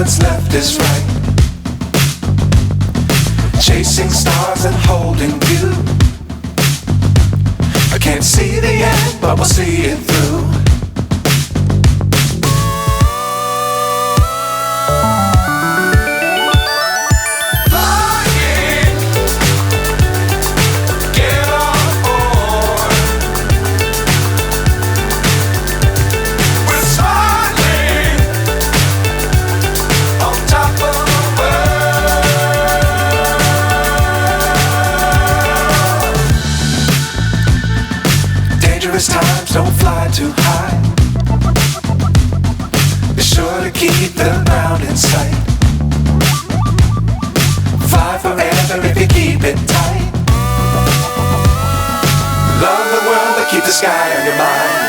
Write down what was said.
what's left is right. Chasing stars and holding you. I can't see the end, but we'll see it through. Times don't fly too high. Be sure to keep the ground in sight. Fly forever if you keep it tight. Love the world but keep the sky on your mind.